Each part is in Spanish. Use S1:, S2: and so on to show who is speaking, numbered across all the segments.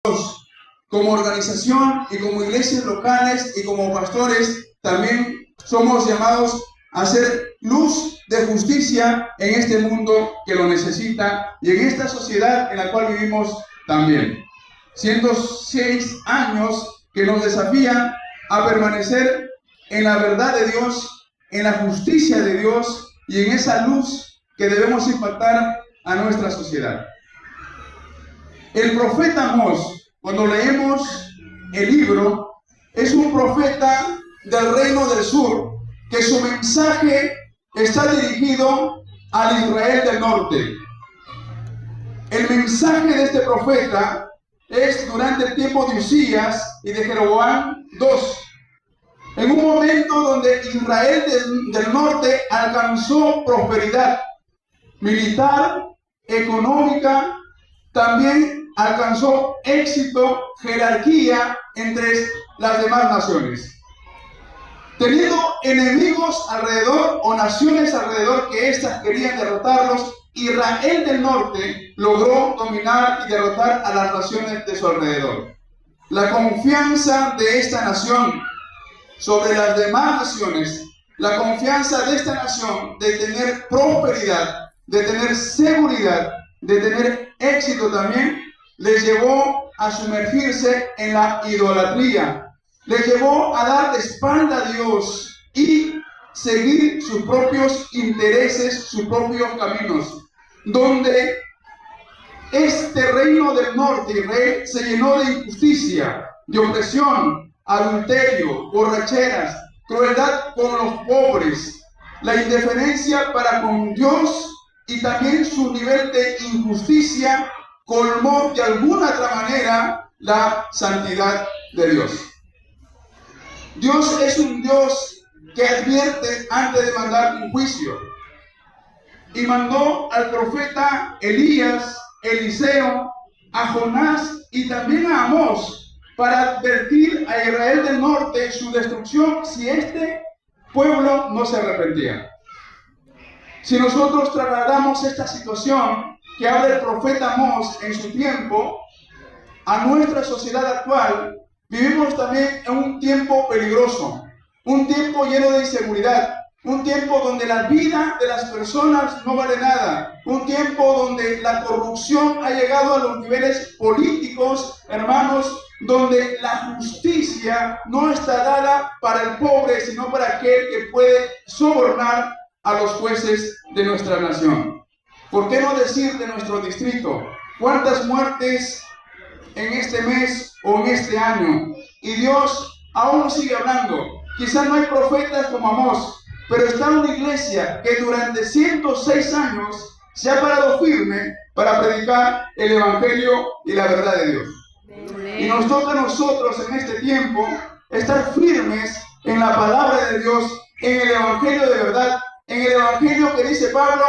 S1: como organización y como iglesias locales y como pastores, también somos llamados a ser luz de justicia en este mundo que lo necesita y en esta sociedad en la cual vivimos también. 106 años que nos desafían a permanecer en la verdad de Dios, en la justicia de Dios y en esa luz que debemos impactar a nuestra sociedad. El profeta Amós, cuando leemos el libro, es un profeta del reino del sur, que su mensaje está dirigido al Israel del norte. El mensaje de este profeta es durante el tiempo de Usías y de Jeroboam II, en un momento donde Israel del norte alcanzó prosperidad militar, económica, también alcanzó éxito, jerarquía entre las demás naciones. Teniendo enemigos alrededor o naciones alrededor que éstas querían derrotarlos, Israel del norte logró dominar y derrotar a las naciones de su alrededor. La confianza de esta nación sobre las demás naciones, la confianza de esta nación de tener prosperidad, de tener seguridad, de tener éxito también, les llevó a sumergirse en la idolatría. Les llevó a dar de espalda a Dios y seguir sus propios intereses, sus propios caminos, donde este reino del norte, Israel, se llenó de injusticia, de opresión, adulterio, borracheras, crueldad con los pobres, la indiferencia para con Dios y también su nivel de injusticia colmó de alguna otra manera la santidad de Dios. Dios es un Dios que advierte antes de mandar un juicio. Y mandó al profeta Elías, Eliseo, a Jonás y también a Amós para advertir a Israel del norte su destrucción si este pueblo no se arrepentía. Si nosotros trasladamos esta situación que habla el profeta Amós en su tiempo a nuestra sociedad actual, vivimos también en un tiempo peligroso, un tiempo lleno de inseguridad, un tiempo donde la vida de las personas no vale nada, un tiempo donde la corrupción ha llegado a los niveles políticos, hermanos, donde la justicia no está dada para el pobre, sino para aquel que puede sobornar a los jueces de nuestra nación. ¿Por qué no decir de nuestro distrito? ¿Cuántas muertes en este mes o en este año? Y Dios aún sigue hablando. Quizás no hay profetas como Amós, pero está una iglesia que durante 106 años se ha parado firme para predicar el evangelio y la verdad de Dios. Y nos toca a nosotros en este tiempo estar firmes en la palabra de Dios, en el evangelio de verdad, en el evangelio que dice Pablo,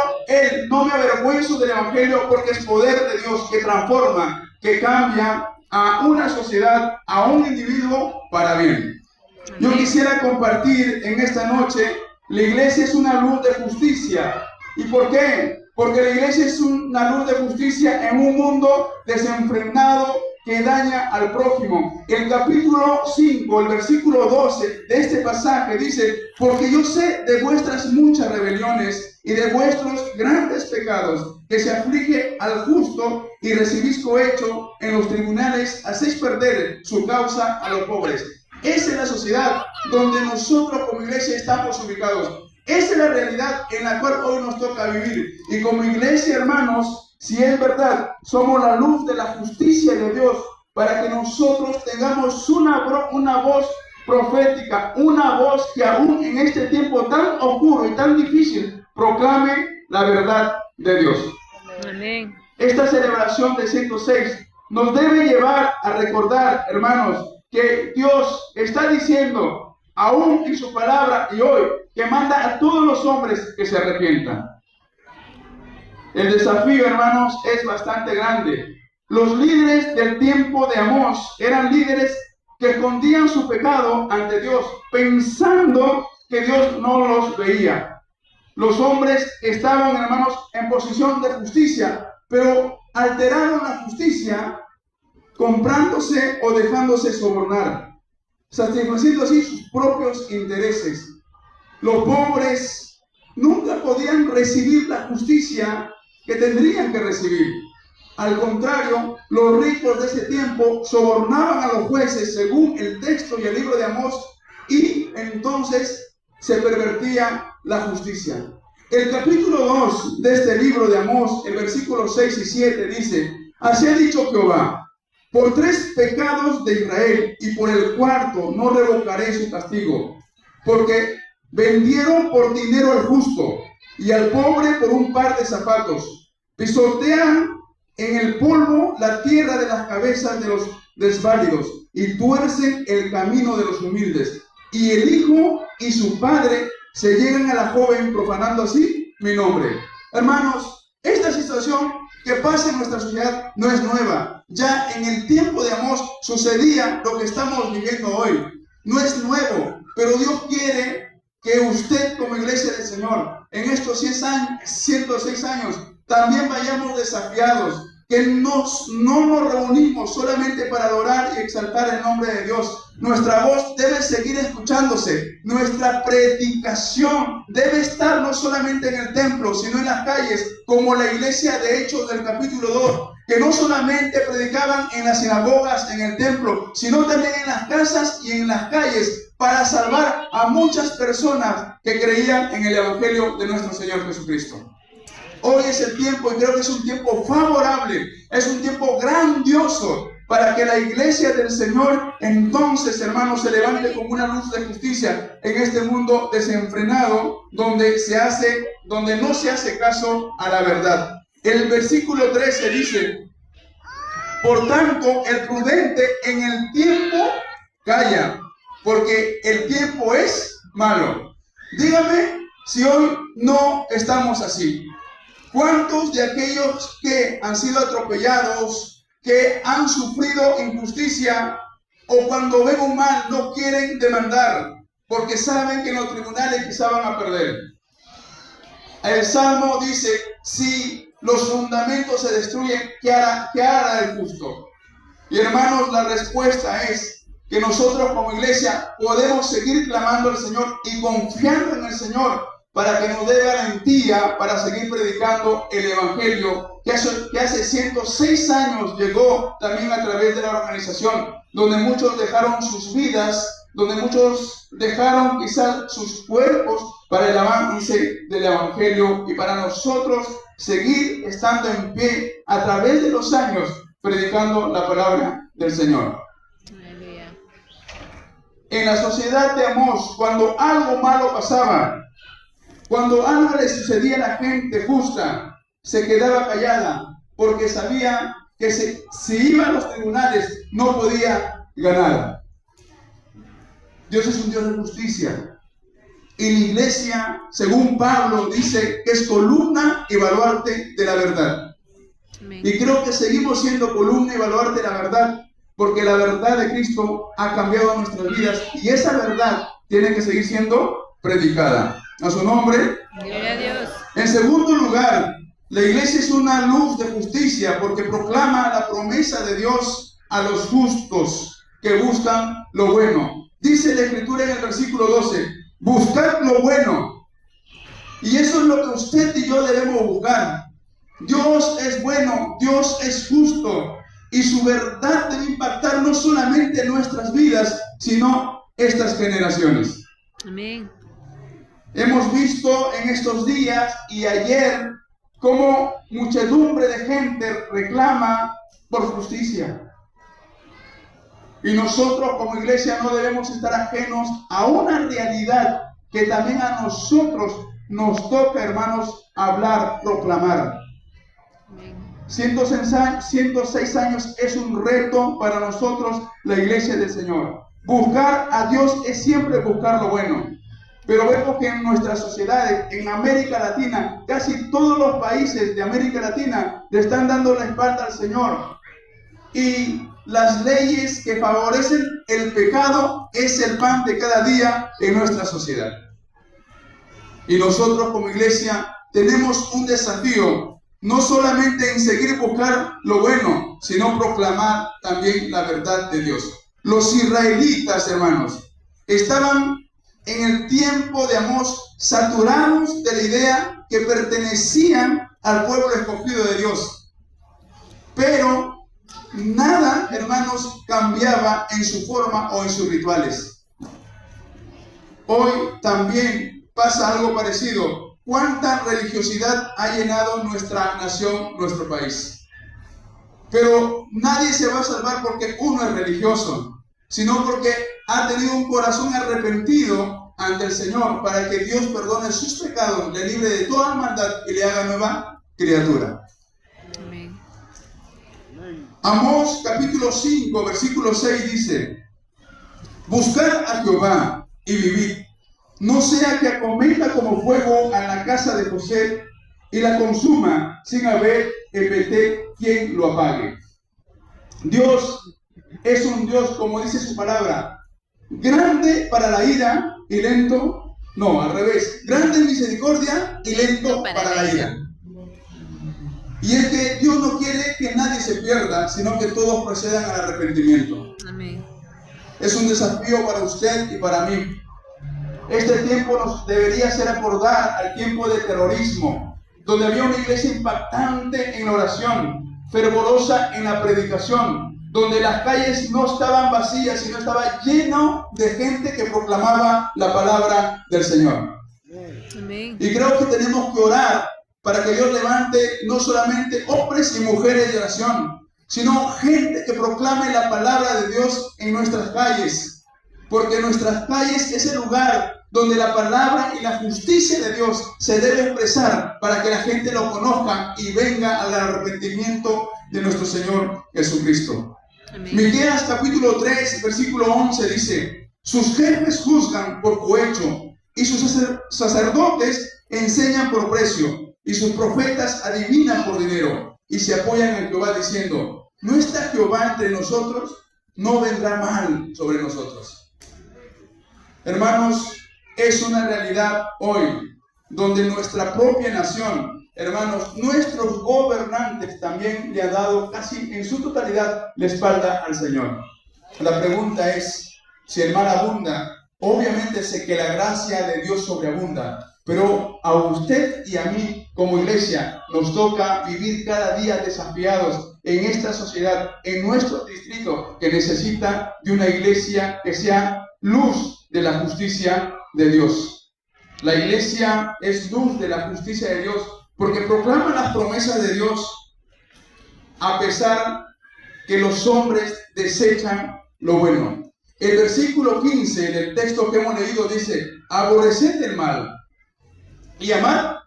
S1: no me avergüenzo del evangelio porque es poder de Dios que transforma, que cambia a una sociedad, a un individuo para bien. Yo quisiera compartir en esta noche, la iglesia es una luz de justicia. ¿Y por qué? Porque la iglesia es una luz de justicia en un mundo desenfrenado que daña al prójimo. El capítulo 5, el versículo 12 de este pasaje dice: porque yo sé de vuestras muchas rebeliones y de vuestros grandes pecados, que se aflige al justo y recibís cohecho en los tribunales, hacéis perder su causa a los pobres. Esa es la sociedad donde nosotros como iglesia estamos ubicados. Esa es la realidad en la cual hoy nos toca vivir. Y como iglesia, hermanos, si es verdad, somos la luz de la justicia de Dios para que nosotros tengamos una voz profética, una voz que aún en este tiempo tan oscuro y tan difícil proclame la verdad de Dios.
S2: Amén.
S1: Esta celebración de 106 nos debe llevar a recordar, hermanos, que Dios está diciendo aún en su palabra y hoy que manda a todos los hombres que se arrepientan. El desafío, hermanos, es bastante grande. Los líderes del tiempo de Amós eran líderes que escondían su pecado ante Dios, pensando que Dios no los veía. Los hombres estaban, hermanos, en posición de justicia, pero alteraron la justicia comprándose o dejándose sobornar, satisfaciendo así sus propios intereses. Los pobres nunca podían recibir la justicia que tendrían que recibir. Al contrario, los ricos de ese tiempo sobornaban a los jueces según el texto y el libro de Amós, y entonces se pervertía la justicia. El capítulo 2 de este libro de Amós, el versículo 6 y 7 dice: así ha dicho Jehová, por 3 pecados de Israel y por el cuarto no revocaré su castigo, porque vendieron por dinero al justo y al pobre por un par de zapatos. Pisotean en el polvo la tierra de las cabezas de los desválidos y tuercen el camino de los humildes. Y el hijo y su padre se llegan a la joven profanando así mi nombre. Hermanos, esta situación que pasa en nuestra sociedad no es nueva. Ya en el tiempo de Amós sucedía lo que estamos viviendo hoy. No es nuevo, pero Dios quiere que usted como iglesia del Señor en estos 106 años también vayamos desafiados, que no nos reunimos solamente para adorar y exaltar el nombre de Dios. Nuestra voz debe seguir escuchándose. Nuestra predicación debe estar no solamente en el templo, sino en las calles, como la iglesia de Hechos del capítulo 2, que no solamente predicaban en las sinagogas, en el templo, sino también en las casas y en las calles, para salvar a muchas personas que creían en el evangelio de nuestro Señor Jesucristo. Hoy es el tiempo, y creo que es un tiempo favorable, es un tiempo grandioso para que la iglesia del Señor entonces, hermanos, se levante como una luz de justicia en este mundo desenfrenado, donde no se hace caso a la verdad. El versículo 13 dice: por tanto, el prudente en el tiempo calla, porque el tiempo es malo. Dígame si hoy no estamos así. ¿Cuántos de aquellos que han sido atropellados, que han sufrido injusticia, o cuando ven un mal no quieren demandar porque saben que en los tribunales quizá van a perder? El Salmo dice: si los fundamentos se destruyen, ¿qué hará el justo? Y hermanos, la respuesta es que nosotros como iglesia podemos seguir clamando al Señor y confiando en el Señor, para que nos dé garantía para seguir predicando el evangelio que hace 106 años llegó también a través de la organización, donde muchos dejaron sus vidas, donde muchos dejaron quizás sus cuerpos para el avance del evangelio, y para nosotros seguir estando en pie a través de los años predicando la palabra del Señor. Aleluya. En la sociedad de Amós, cuando algo malo pasaba, cuando algo le sucedía a la gente justa, se quedaba callada, porque sabía que si iba a los tribunales no podía ganar. Dios es un Dios de justicia. Y la iglesia, según Pablo, dice que es columna y baluarte de la verdad. Amén. Y creo que seguimos siendo columna y baluarte de la verdad, porque la verdad de Cristo ha cambiado nuestras vidas, y esa verdad tiene que seguir siendo predicada. A su nombre. Gloria a Dios. En segundo lugar, la iglesia es una luz de justicia porque proclama la promesa de Dios a los justos que buscan lo bueno. Dice la Escritura en el versículo 12: buscad lo bueno. Y eso es lo que usted y yo debemos buscar. Dios es bueno, Dios es justo, y su verdad debe impactar no solamente nuestras vidas, sino estas generaciones. Amén. Hemos visto en estos días y ayer cómo muchedumbre de gente reclama por justicia. Y nosotros como iglesia no debemos estar ajenos a una realidad que también a nosotros nos toca, hermanos, hablar, proclamar. 106 años es un reto para nosotros, la iglesia del Señor. Buscar a Dios es siempre buscar lo bueno. Pero vemos que en nuestras sociedades, en América Latina, casi todos los países de América Latina le están dando la espalda al Señor. Y las leyes que favorecen el pecado es el pan de cada día en nuestra sociedad. Y nosotros como iglesia tenemos un desafío, no solamente en seguir buscar lo bueno, sino proclamar también la verdad de Dios. Los israelitas, hermanos, estaban en el tiempo de Amós saturados de la idea que pertenecían al pueblo escogido de Dios. Pero nada, hermanos, cambiaba en su forma o en sus rituales. Hoy también pasa algo parecido. ¿Cuánta religiosidad ha llenado nuestra nación, nuestro país? Pero nadie se va a salvar porque uno es religioso, sino porque ha tenido un corazón arrepentido ante el Señor para que Dios perdone sus pecados, le libre de toda maldad y le haga nueva criatura.
S2: Amén.
S1: Amós capítulo 5, versículo 6 dice: buscad a Jehová y vivid, no sea que acometa como fuego a la casa de José y la consuma sin haber en Betel quien lo apague. Dios es un Dios, como dice su palabra, grande para la ira y lento, no, al revés, grande en misericordia y lento para la ira. Y es que Dios no quiere que nadie se pierda, sino que todos procedan al arrepentimiento.
S2: Amén.
S1: Es un desafío para usted y para mí. Este tiempo nos debería hacer acordar al tiempo de terrorismo, donde había una iglesia impactante en la oración, fervorosa en la predicación, donde las calles no estaban vacías, sino estaba lleno de gente que proclamaba la palabra del Señor.
S2: Amén.
S1: Y creo que tenemos que orar para que Dios levante no solamente hombres y mujeres de oración, sino gente que proclame la palabra de Dios en nuestras calles. Porque nuestras calles es el lugar donde la palabra y la justicia de Dios se debe expresar para que la gente lo conozca y venga al arrepentimiento de nuestro Señor Jesucristo.
S2: Amén.
S1: Miqueas capítulo 3, versículo 11 dice: sus jefes juzgan por cohecho y sus sacerdotes enseñan por precio y sus profetas adivinan por dinero y se apoyan en Jehová diciendo: ¿no está Jehová entre nosotros? No vendrá mal sobre nosotros. Hermanos, es una realidad hoy donde nuestra propia nación, hermanos, nuestros gobernantes también le han dado casi en su totalidad la espalda al Señor. La pregunta es, si el mal abunda, obviamente sé que la gracia de Dios sobreabunda, pero a usted y a mí como iglesia nos toca vivir cada día desafiados en esta sociedad, en nuestro distrito, que necesita de una iglesia que sea luz de la justicia de Dios. La iglesia es luz de la justicia de Dios porque proclama las promesas de Dios a pesar que los hombres desechan lo bueno. El versículo 15 del texto que hemos leído dice: aborreced el mal y amad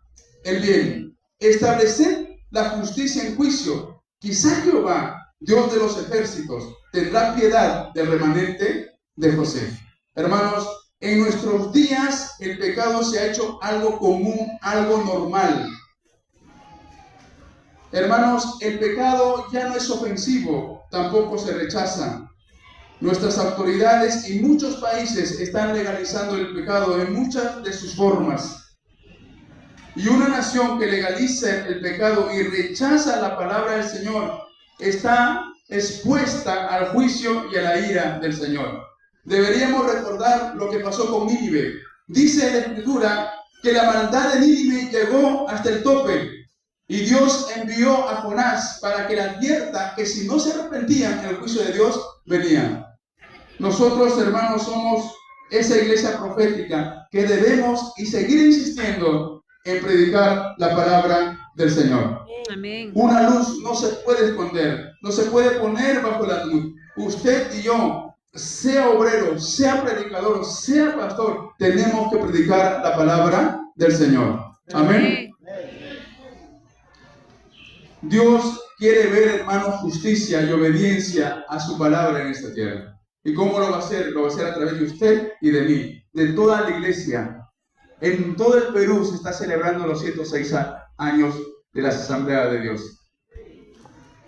S1: el bien, estableced la justicia en juicio. Quizá Jehová, Dios de los ejércitos, tendrá piedad del remanente de José. Hermanos, en nuestros días el pecado se ha hecho algo común, algo normal. Hermanos, el pecado ya no es ofensivo, tampoco se rechaza. Nuestras autoridades en muchos países están legalizando el pecado en muchas de sus formas. Y una nación que legaliza el pecado y rechaza la palabra del Señor está expuesta al juicio y a la ira del Señor. Deberíamos recordar lo que pasó con Nínive. Dice la Escritura que la maldad de Nínive llegó hasta el tope y Dios envió a Jonás para que le advierta que si no se arrepentían, el juicio de Dios venía. Nosotros, hermanos, somos esa iglesia profética que debemos y seguir insistiendo en predicar la palabra del Señor.
S2: Amén.
S1: Una luz no se puede esconder, no se puede poner bajo la luz. Usted y yo, sea obrero, sea predicador, sea pastor, tenemos que predicar la palabra del Señor. Amén. Dios quiere ver, hermanos, justicia y obediencia a su palabra en esta tierra. ¿Y cómo lo va a hacer? Lo va a hacer a través de usted y de mí, de toda la iglesia. En todo el Perú se está celebrando los 106 años de la Asamblea de Dios.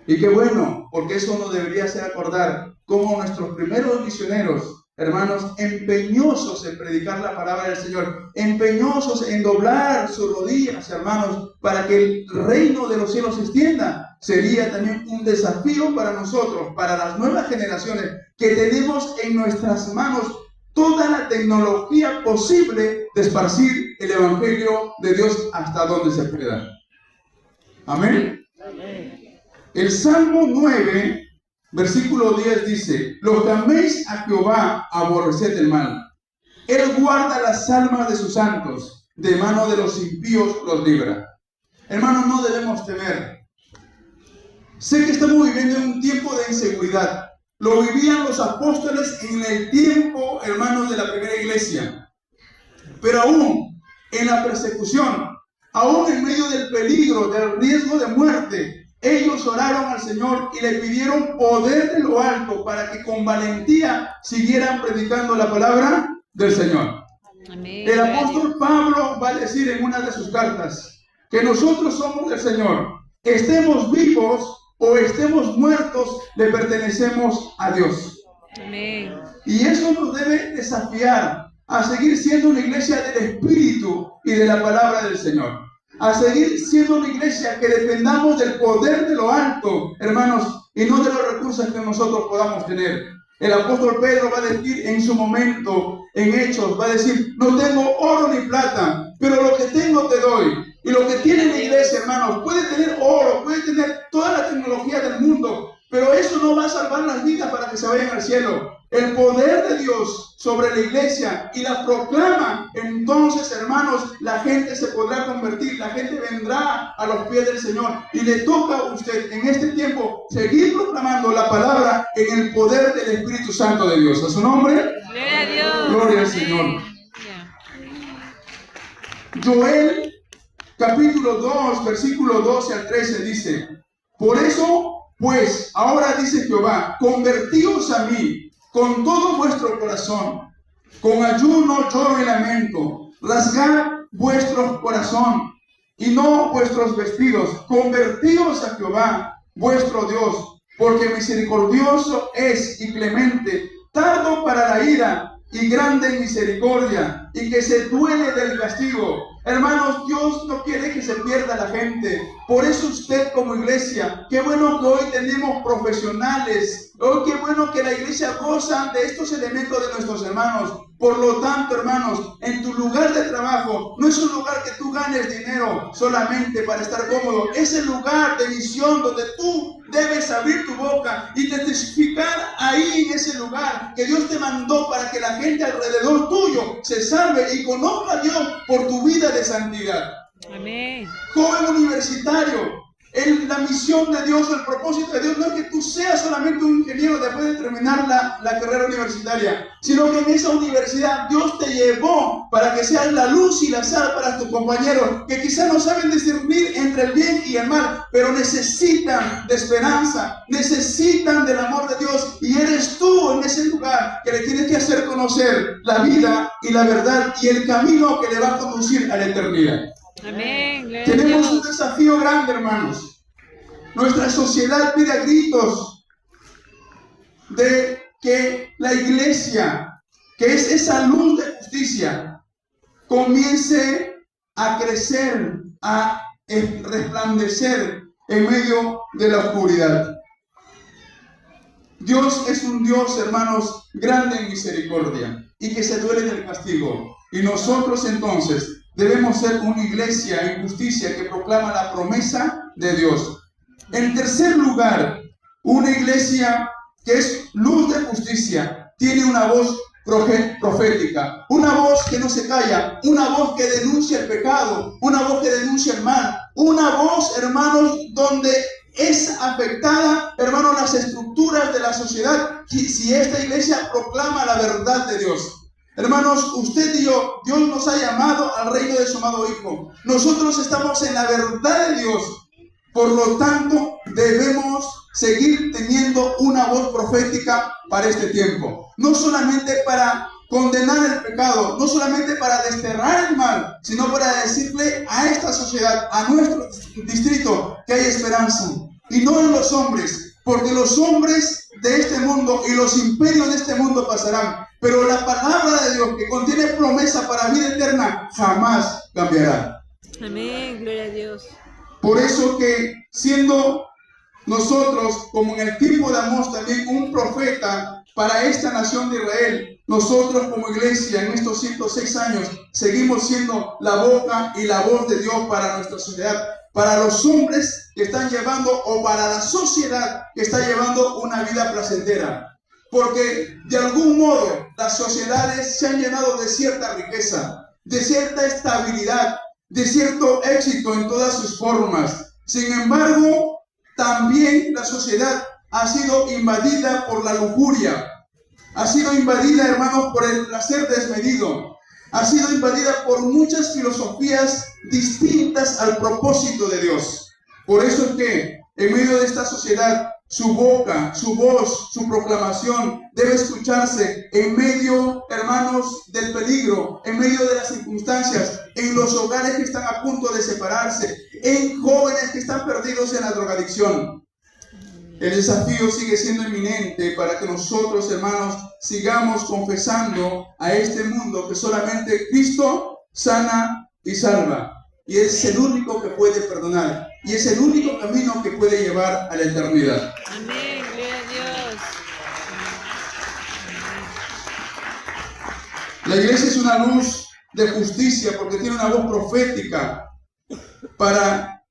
S1: Y qué bueno, porque eso nos debería hacer acordar cómo nuestros primeros misioneros, hermanos, empeñosos en predicar la palabra del Señor, empeñosos en doblar sus rodillas, hermanos, para que el reino de los cielos se extienda. Sería también un desafío para nosotros, para las nuevas generaciones, que tenemos en nuestras manos toda la tecnología posible de esparcir el Evangelio de Dios hasta donde se pueda. Amén. El Salmo 9, versículo 10 dice: los que améis a Jehová, aborreced el mal. Él guarda las almas de sus santos, de mano de los impíos los libra. Hermanos, no debemos temer. Sé que estamos viviendo en un tiempo de inseguridad. Lo vivían los apóstoles en el tiempo, hermanos, de la primera iglesia. Pero aún en la persecución, aún en medio del peligro, del riesgo de muerte, ellos oraron al Señor y le pidieron poder de lo alto para que con valentía siguieran predicando la palabra del Señor.
S2: Amén.
S1: El apóstol Pablo va a decir en una de sus cartas que nosotros somos del Señor. Estemos vivos o estemos muertos, le pertenecemos a Dios.
S2: Amén.
S1: Y eso nos debe desafiar a seguir siendo una iglesia del Espíritu y de la palabra del Señor. A seguir siendo una iglesia que dependamos del poder de lo alto, hermanos, y no de los recursos que nosotros podamos tener. El apóstol Pedro va a decir en su momento, en Hechos, va a decir: no tengo oro ni plata, pero lo que tengo te doy. Y lo que tiene la iglesia, hermanos, puede tener oro, puede tener toda la tecnología del mundo, pero eso no va a salvar las vidas para que se vayan al cielo. El poder de Dios sobre la iglesia y la proclama, entonces, hermanos, la gente se podrá convertir, la gente vendrá a los pies del Señor. Y le toca a usted en este tiempo seguir proclamando la palabra en el poder del Espíritu Santo de Dios. ¿A su nombre?
S2: Gloria a Dios.
S1: Gloria al Señor. Joel, capítulo 2, versículo 12 al 13 dice: por eso, pues, ahora dice Jehová, convertíos a mí con todo vuestro corazón, con ayuno, lloro y lamento. Rasgad vuestro corazón y no vuestros vestidos. Convertíos a Jehová, vuestro Dios, porque misericordioso es y clemente, tardo para la ira y grande en misericordia, y que se duele del castigo. Hermanos, Dios no quiere que se pierda la gente. Por eso usted como iglesia, qué bueno que hoy tenemos profesionales. Oh, qué bueno que la iglesia goza de estos elementos de nuestros hermanos. Por lo tanto, hermanos, en tu lugar de trabajo no es un lugar que tú ganes dinero solamente para estar cómodo. Es el lugar de misión donde tú debes abrir tu boca y testificar ahí en ese lugar que Dios te mandó para que la gente alrededor tuyo se salve y conozca a Dios por tu vida de santidad.
S2: Amén.
S1: Joven universitario, la misión de Dios, el propósito de Dios no es que tú seas solamente un ingeniero después de terminar la carrera universitaria, sino que en esa universidad Dios te llevó para que seas la luz y la sal para tus compañeros, que quizás no saben discernir entre el bien y el mal, pero necesitan de esperanza, necesitan del amor de Dios, y eres tú en ese lugar que le tienes que hacer conocer la vida y la verdad y el camino que le va a conducir a la eternidad.
S2: Amén.
S1: Tenemos un desafío grande, hermanos. Nuestra sociedad pide a gritos de que la iglesia, que es esa luz de justicia, comience a crecer, a resplandecer en medio de la oscuridad. Dios es un Dios, hermanos, grande en misericordia y que se duele del castigo. Y nosotros entonces debemos ser una iglesia en justicia que proclama la promesa de Dios. En tercer lugar, una iglesia que es luz de justicia tiene una voz profética, una voz que no se calla, una voz que denuncia el pecado, una voz que denuncia el mal, una voz, hermanos, donde es afectada, hermanos, las estructuras de la sociedad si esta iglesia proclama la verdad de Dios. Hermanos, usted y yo, Dios nos ha llamado al reino de su amado Hijo. Nosotros estamos en la verdad de Dios. Por lo tanto, debemos seguir teniendo una voz profética para este tiempo. No solamente para condenar el pecado, no solamente para desterrar el mal, sino para decirle a esta sociedad, a nuestro distrito, que hay esperanza. Y no en los hombres, porque los hombres de este mundo y los imperios de este mundo pasarán, pero la palabra de Dios, que contiene promesa para vida eterna, jamás cambiará.
S2: Amén, gloria a Dios.
S1: Por eso que siendo nosotros, como en el tiempo de Amós, también un profeta para esta nación de Israel, nosotros como iglesia en estos 106 años seguimos siendo la boca y la voz de Dios para nuestra sociedad, para los hombres que están llevando, o para la sociedad que está llevando una vida placentera. Porque de algún modo las sociedades se han llenado de cierta riqueza, de cierta estabilidad, de cierto éxito en todas sus formas. Sin embargo, también la sociedad ha sido invadida por la lujuria, ha sido invadida, hermanos, por el placer desmedido, ha sido invadida por muchas filosofías distintas al propósito de Dios. Por eso es que en medio de esta sociedad, su boca, su voz, su proclamación debe escucharse en medio, hermanos, del peligro, en medio de las circunstancias, en los hogares que están a punto de separarse, en jóvenes que están perdidos en la drogadicción. El desafío sigue siendo inminente para que nosotros, hermanos, sigamos confesando a este mundo que solamente Cristo sana y salva. Y es el único que puede perdonar. Y es el único camino que puede llevar a la eternidad.
S2: Amén, gloria a Dios.
S1: La iglesia es una luz de justicia porque tiene una voz profética para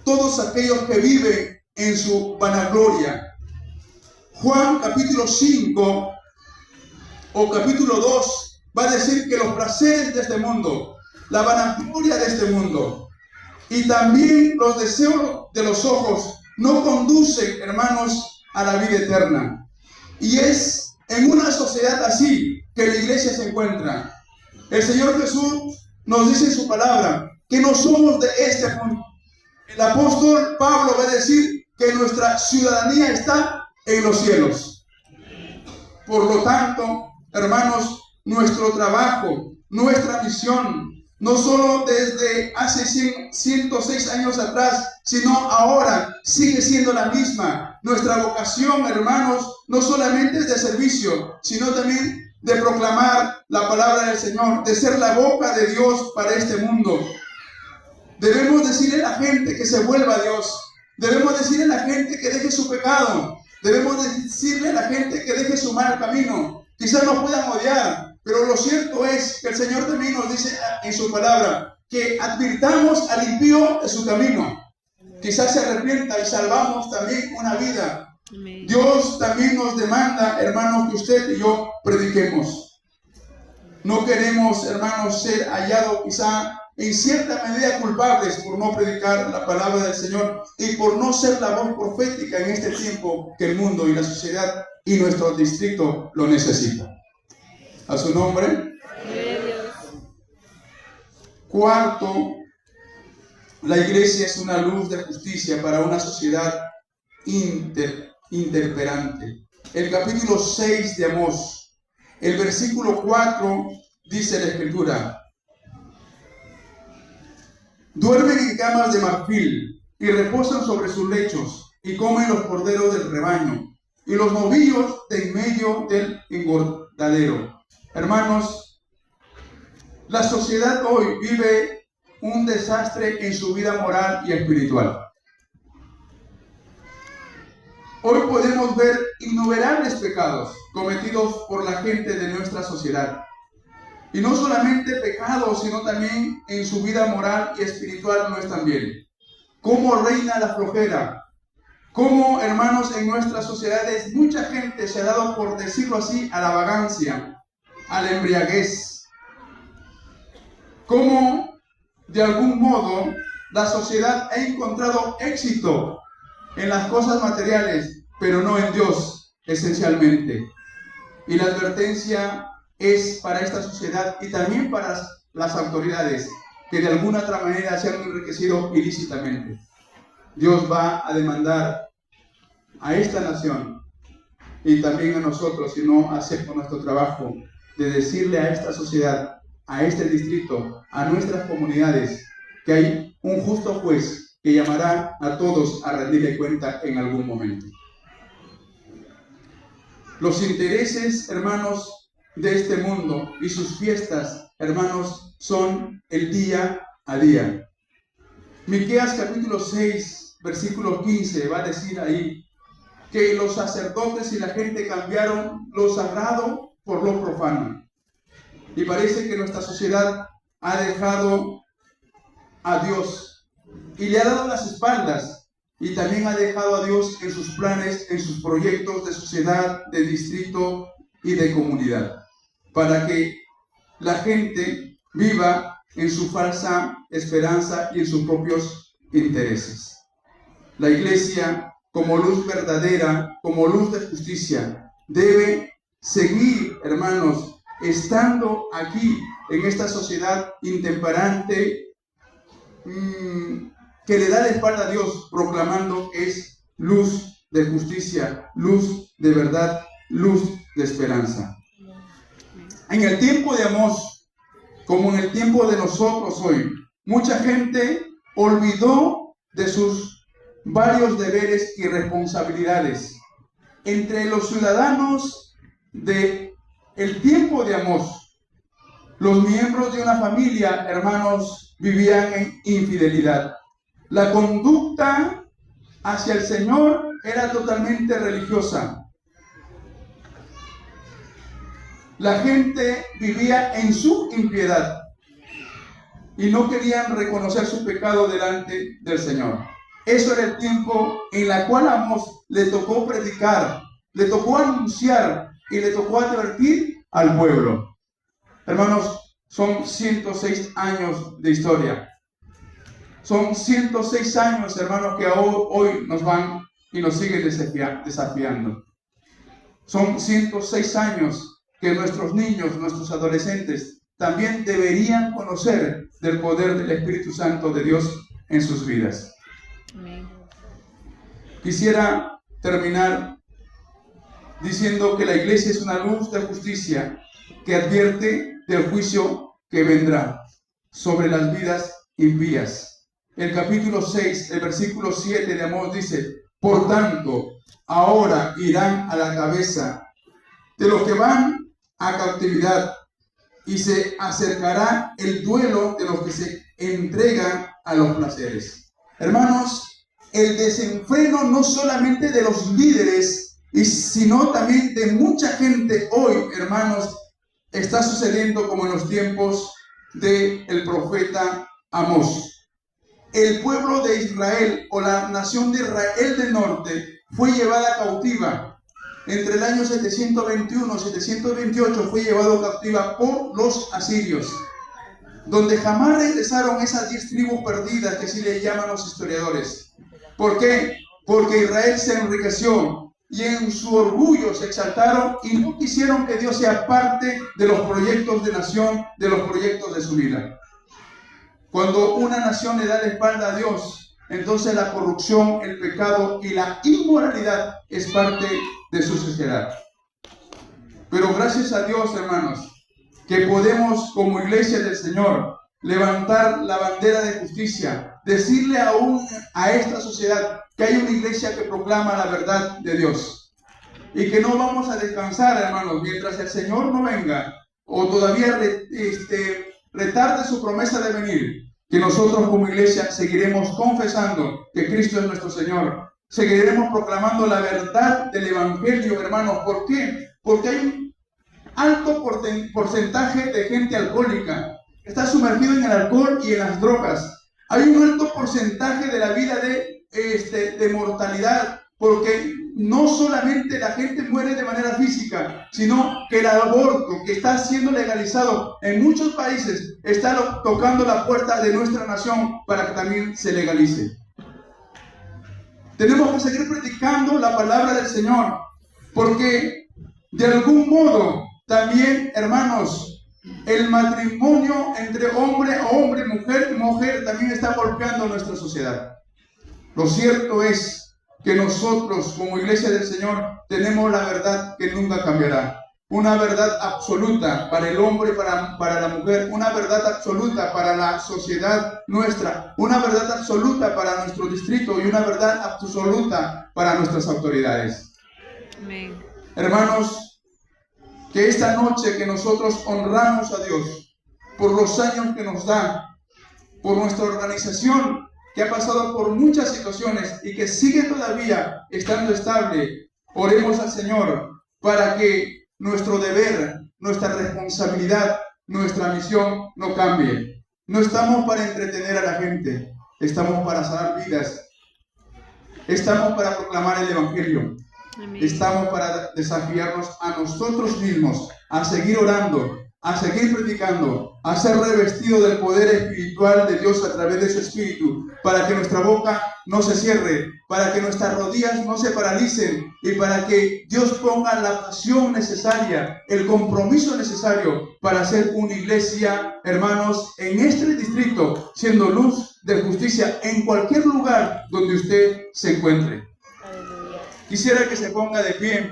S1: todos aquellos que viven en su vanagloria. Juan capítulo 5 o capítulo 2 va a decir que los placeres de este mundo, la vanagloria de este mundo y también los deseos de los ojos no conducen, hermanos, a la vida eterna. Y es en una sociedad así que la iglesia se encuentra. El Señor Jesús nos dice en su palabra que no somos de este mundo. El apóstol Pablo va a decir que nuestra ciudadanía está en los cielos. Por lo tanto, hermanos, nuestro trabajo, nuestra misión, no solo desde hace 106 años atrás, sino ahora sigue siendo la misma. Nuestra vocación, hermanos, no solamente es de servicio, sino también de proclamar la palabra del Señor, de ser la boca de Dios para este mundo. Debemos decirle a la gente que se vuelva a Dios. Debemos decirle a la gente que deje su pecado. Debemos decirle a la gente que deje su mal camino. Quizás nos puedan odiar, pero lo cierto es que el Señor también nos dice en su palabra que advirtamos al impío de su camino. Quizás se arrepienta y salvamos también una vida.
S2: Amén.
S1: Dios también nos demanda, hermanos, que usted y yo prediquemos. No queremos, hermanos, ser hallados quizá en cierta medida culpables por no predicar la palabra del Señor y por no ser la voz profética en este tiempo que el mundo y la sociedad y nuestro distrito lo necesitan. A su nombre. Cuarto, la iglesia es una luz de justicia para una sociedad interperante. El capítulo 6 de Amós, el versículo 4, dice la Escritura: duermen en camas de marfil y reposan sobre sus lechos y comen los corderos del rebaño y los novillos de en medio del engordadero. Hermanos, la sociedad hoy vive un desastre en su vida moral y espiritual. Hoy podemos ver innumerables pecados cometidos por la gente de nuestra sociedad. Y no solamente pecados, sino también en su vida moral y espiritual no están bien. Cómo reina la flojera. Cómo, hermanos, en nuestras sociedades mucha gente se ha dado, por decirlo así, a la vagancia, a la embriaguez. Cómo, de algún modo, la sociedad ha encontrado éxito en las cosas materiales, pero no en Dios, esencialmente. Y la advertencia es para esta sociedad y también para las autoridades que de alguna otra manera se han enriquecido ilícitamente. Dios va a demandar a esta nación y también a nosotros si no hacemos nuestro trabajo de decirle a esta sociedad, a este distrito, a nuestras comunidades, que hay un justo juez que llamará a todos a rendirle cuenta en algún momento. Los intereses, hermanos, de este mundo y sus fiestas, hermanos, son el día a día. Miqueas capítulo 6, versículo 15 va a decir ahí que los sacerdotes y la gente cambiaron lo sagrado por lo profano. Y parece que nuestra sociedad ha dejado a Dios y le ha dado las espaldas, y también ha dejado a Dios en sus planes, en sus proyectos de sociedad, de distrito y de comunidad, para que la gente viva en su falsa esperanza y en sus propios intereses. La iglesia, como luz verdadera, como luz de justicia, debe seguir, hermanos, estando aquí en esta sociedad intemperante que le da la espalda a Dios, proclamando que es luz de justicia, luz de verdad, luz de esperanza. En el tiempo de Amós, como en el tiempo de nosotros hoy, mucha gente olvidó de sus varios deberes y responsabilidades. Entre los ciudadanos del tiempo de Amós, los miembros de una familia, hermanos, vivían en infidelidad. La conducta hacia el Señor era totalmente religiosa. La gente vivía en su impiedad y no querían reconocer su pecado delante del Señor. Eso era el tiempo en el cual a Amós le tocó predicar, le tocó anunciar y le tocó advertir al pueblo. Hermanos, son 106 años de historia. Son 106 años, hermanos, que hoy nos van y nos siguen desafiando. Son 106 años que nuestros niños, nuestros adolescentes, también deberían conocer del poder del Espíritu Santo de Dios en sus vidas.
S2: Amén.
S1: Quisiera terminar diciendo que la iglesia es una luz de justicia que advierte del juicio que vendrá sobre las vidas impías. El capítulo 6, el versículo 7 de Amós dice: por tanto, ahora irán a la cabeza de los que van a cautividad, y se acercará el duelo de los que se entregan a los placeres. Hermanos, el desenfreno no solamente de los líderes, sino también de mucha gente hoy, hermanos, está sucediendo como en los tiempos del profeta Amós. El pueblo de Israel, o la nación de Israel del norte, fue llevada cautiva. Entre el año 721 y 728 fue llevado cautiva por los asirios, donde jamás regresaron esas 10 tribus perdidas que así le llaman los historiadores. ¿Por qué? Porque Israel se enriqueció y en su orgullo se exaltaron y no quisieron que Dios sea parte de los proyectos de nación, de los proyectos de su vida. Cuando una nación le da la espalda a Dios, entonces la corrupción, el pecado y la inmoralidad es parte de su sociedad. Pero gracias a Dios, hermanos, que podemos como iglesia del Señor levantar la bandera de justicia, decirle aún a esta sociedad que hay una iglesia que proclama la verdad de Dios y que no vamos a descansar, hermanos, mientras el Señor no venga o todavía retarde su promesa de venir, que nosotros como iglesia seguiremos confesando que Cristo es nuestro Señor. Seguiremos proclamando la verdad del Evangelio, hermanos. ¿Por qué? Porque hay un alto porcentaje de gente alcohólica. Está sumergido en el alcohol y en las drogas. Hay un alto porcentaje de la vida de mortalidad, porque no solamente la gente muere de manera física, sino que el aborto, que está siendo legalizado en muchos países, está tocando la puerta de nuestra nación para que también se legalice. Tenemos que seguir predicando la palabra del Señor, porque de algún modo también, hermanos, el matrimonio entre hombre a hombre, mujer y mujer, también está golpeando nuestra sociedad. Lo cierto es que nosotros como iglesia del Señor tenemos la verdad que nunca cambiará. Una verdad absoluta para el hombre y para la mujer, una verdad absoluta para la sociedad nuestra, una verdad absoluta para nuestro distrito y una verdad absoluta para nuestras autoridades.
S2: Amén.
S1: Hermanos, que esta noche que nosotros honramos a Dios por los años que nos da, por nuestra organización que ha pasado por muchas situaciones y que sigue todavía estando estable, oremos al Señor para que nuestro deber, nuestra responsabilidad, nuestra misión no cambie. No estamos para entretener a la gente, estamos para salvar vidas, estamos para proclamar el Evangelio.
S2: Amén.
S1: Estamos para desafiarnos a nosotros mismos, a seguir orando, a seguir predicando, a ser revestidos del poder espiritual de Dios a través de su Espíritu, para que nuestra boca no se cierre, para que nuestras rodillas no se paralicen y para que Dios ponga la pasión necesaria, el compromiso necesario para hacer una iglesia, hermanos, en este distrito, siendo luz de justicia en cualquier lugar donde usted se encuentre.
S2: Aleluya.
S1: Quisiera que se ponga de pie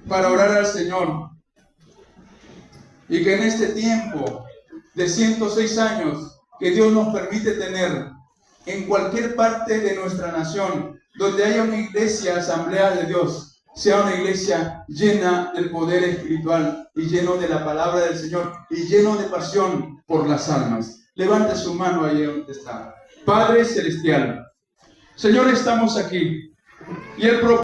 S1: para orar al Señor y que en este tiempo de 106 años que Dios nos permite tener en cualquier parte de nuestra nación, donde haya una iglesia, asamblea de Dios, sea una iglesia llena del poder espiritual y lleno de la palabra del Señor y lleno de pasión por las almas. Levante su mano ahí donde está. Padre Celestial, Señor, estamos aquí y el propósito